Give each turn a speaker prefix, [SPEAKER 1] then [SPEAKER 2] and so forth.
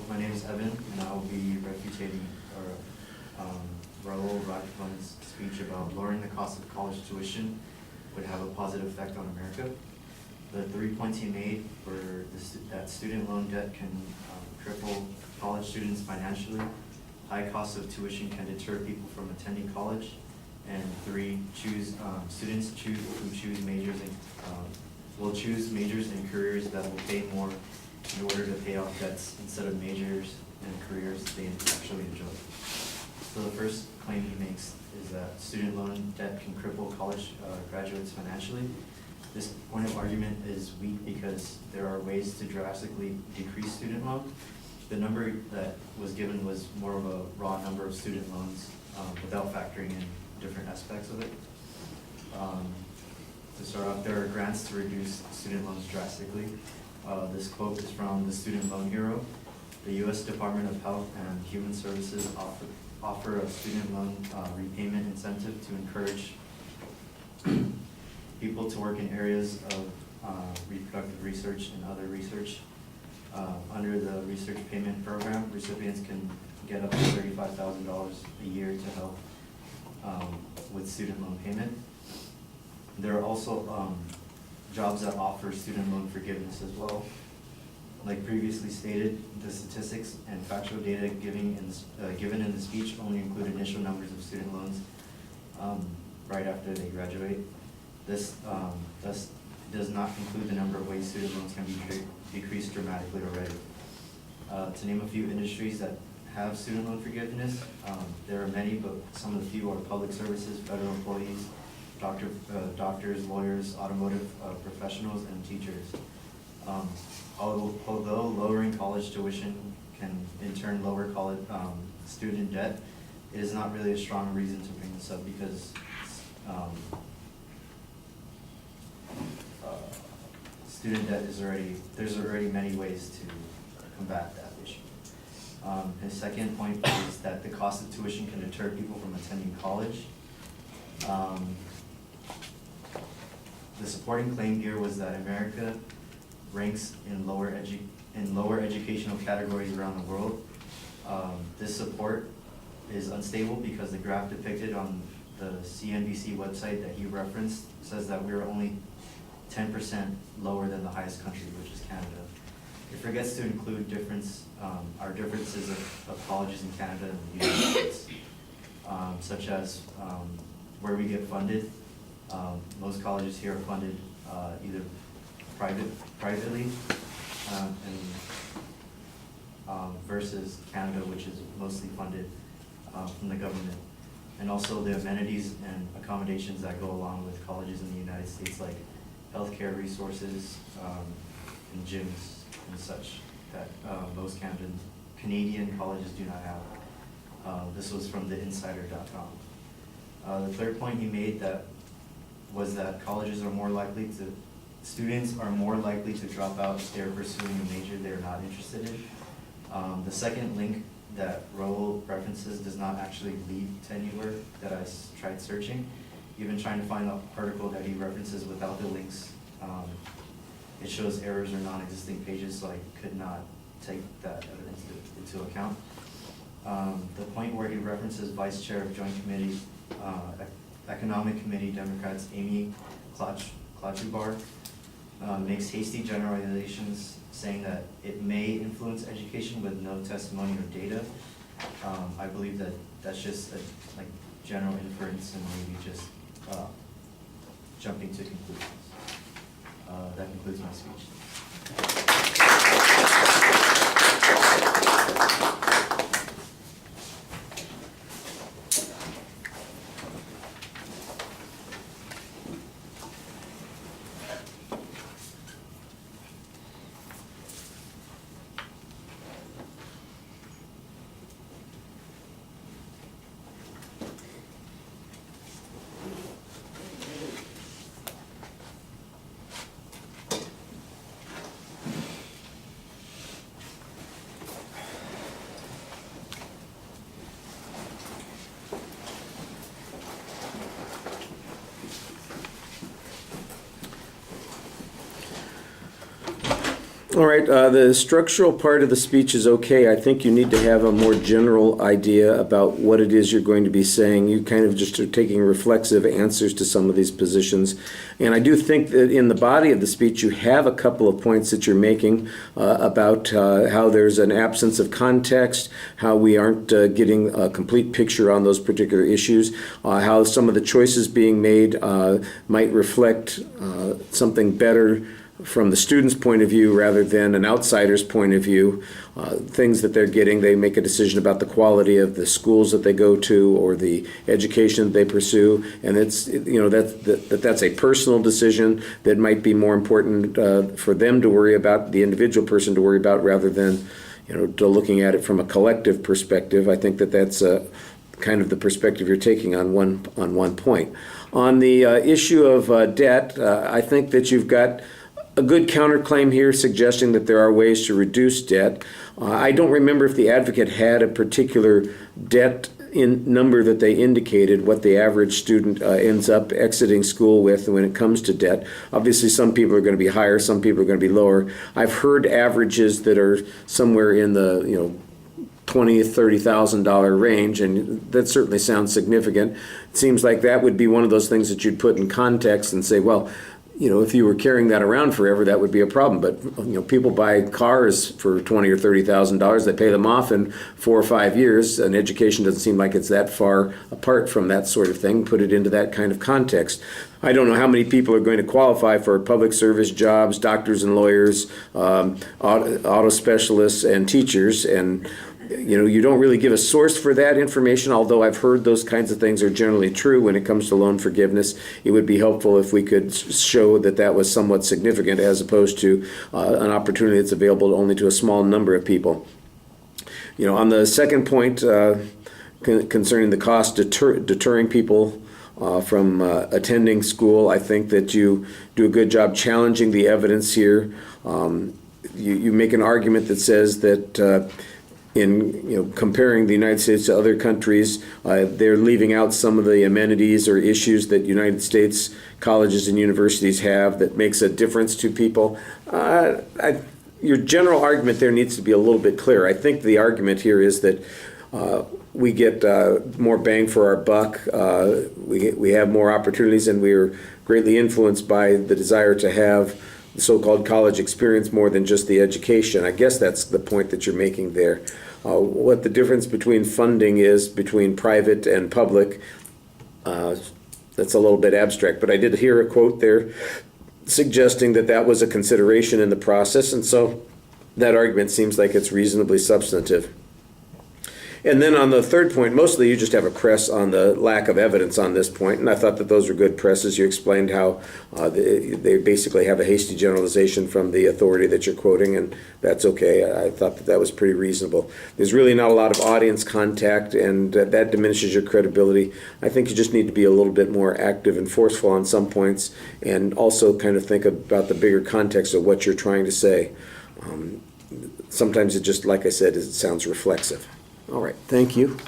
[SPEAKER 1] my name is Evin, and I will be refutating Raul Radcliffe's speech about lowering the cost of college tuition would have a positive effect on America. The 3 points he made were that student loan debt can cripple college students financially, high cost of tuition can deter people from attending college, and 3, students who choose majors will choose majors and careers that will pay more in order to pay off debts instead of majors and careers they actually enjoy. So the first claim he makes is that student loan debt can cripple college graduates financially. This point of argument is weak because there are ways to drastically decrease student loan. The number that was given was more of a raw number of student loans without factoring in different aspects of it. To start off, there are grants to reduce student loans drastically. This quote is from the Student Loan Hero. The U.S. Department of Health and Human Services offer a student loan repayment incentive to encourage people to work in areas of reproductive research and other research. Under the research payment program, recipients can get up to $35,000 a year to help with student loan payment. There are also jobs that offer student loan forgiveness as well. Like previously stated, the statistics and factual data given in the speech only include initial numbers of student loans right after they graduate. This thus does not include the number of ways student loans can be decreased dramatically already. To name a few industries that have student loan forgiveness, there are many, but some of the few are public services, federal employees, doctors, lawyers, automotive professionals, and teachers. Although lowering college tuition can in turn lower college student debt, it is not really a strong reason to bring this up because student debt is there's already many ways to combat that issue. His second point is that the cost of tuition can deter people from attending college. The supporting claim here was that America ranks in lower educational categories around the world. This support is unstable because the graph depicted on the CNBC website that he referenced says that we're only 10% lower than the highest country, which is Canada. It forgets to include our differences of colleges in Canada and the United States, such as where we get funded. Most colleges here are funded either privately versus Canada, which is mostly funded from the government. And also the amenities and accommodations that go along with colleges in the United States, like healthcare resources and gyms and such, that most Canadian colleges do not have. This was from the insider.com. The third point he made was that students are more likely to drop out if they're pursuing a major they're not interested in. The second link that Raul references does not actually lead to anywhere that I tried searching. Even trying to find the article that he references without the links, it shows errors or non-existing pages, so I could not take that evidence into account. The point where he references Vice Chair of Joint Committee, Economic Committee Democrats Amy Klobuchar makes hasty generalizations saying that it may influence education with no testimony or data. I believe that that's just a general inference and maybe just jumping to conclusions. That concludes my speech.
[SPEAKER 2] All right, the structural part of the speech is okay. I think you need to have a more general idea about what it is you're going to be saying. You kind of just are taking reflexive answers to some of these positions. And I do think that in the body of the speech, you have a couple of points that you're making about how there's an absence of context, how we aren't getting a complete picture on those particular issues, how some of the choices being made might reflect something better from the student's point of view rather than an outsider's point of view. Things that they're getting, they make a decision about the quality of the schools that they go to or the education that they pursue, and it's, you know, that's a personal decision that might be more important for them to worry about, the individual person to worry about, rather than, you know, to looking at it from a collective perspective. I think that that's kind of the perspective you're taking on one point. On the issue of debt, I think that you've got a good counterclaim here suggesting that there are ways to reduce debt. I don't remember if the advocate had a particular debt number that they indicated, what the average student ends up exiting school with when it comes to debt. Obviously, some people are going to be higher, some people are going to be lower. I've heard averages that are somewhere in the, you know, $20,000 to $30,000 range, and that certainly sounds significant. It seems like that would be one of those things that you'd put in context and say, well, you know, if you were carrying that around forever, that would be a problem. But, you know, people buy cars for $20,000 or $30,000. They pay them off in 4 or 5 years. And education doesn't seem like it's that far apart from that sort of thing. Put it into that kind of context. I don't know how many people are going to qualify for public service jobs, doctors and lawyers, auto specialists, and teachers. And you know, you don't really give a source for that information, although I've heard those kinds of things are generally true when it comes to loan forgiveness. It would be helpful if we could show that that was somewhat significant as opposed to an opportunity that's available only to a small number of people. You know, on the second point concerning the cost deterring people from attending school, I think that you do a good job challenging the evidence here. You make an argument that says that in, you know, comparing the United States to other countries, they're leaving out some of the amenities or issues that United States colleges and universities have that makes a difference to people. Your general argument there needs to be a little bit clearer. I think the argument here is that we get more bang for our buck. We have more opportunities, and we are greatly influenced by the desire to have the so-called college experience more than just the education. I guess that's the point that you're making there. What the difference between funding is between private and public, that's a little bit abstract, but I did hear a quote there suggesting that that was a consideration in the process, and so that argument seems like it's reasonably substantive. And then on the third point, mostly you just have a press on the lack of evidence on this point, and I thought that those were good presses. You explained how they basically have a hasty generalization from the authority that you're quoting, and that's okay. I thought that that was pretty reasonable. There's really not a lot of audience contact, and that diminishes your credibility. I think you just need to be a little bit more active and forceful on some points, and also kind of think about the bigger context of what you're trying to say. Sometimes it just, like I said, it sounds reflexive. All right, thank you.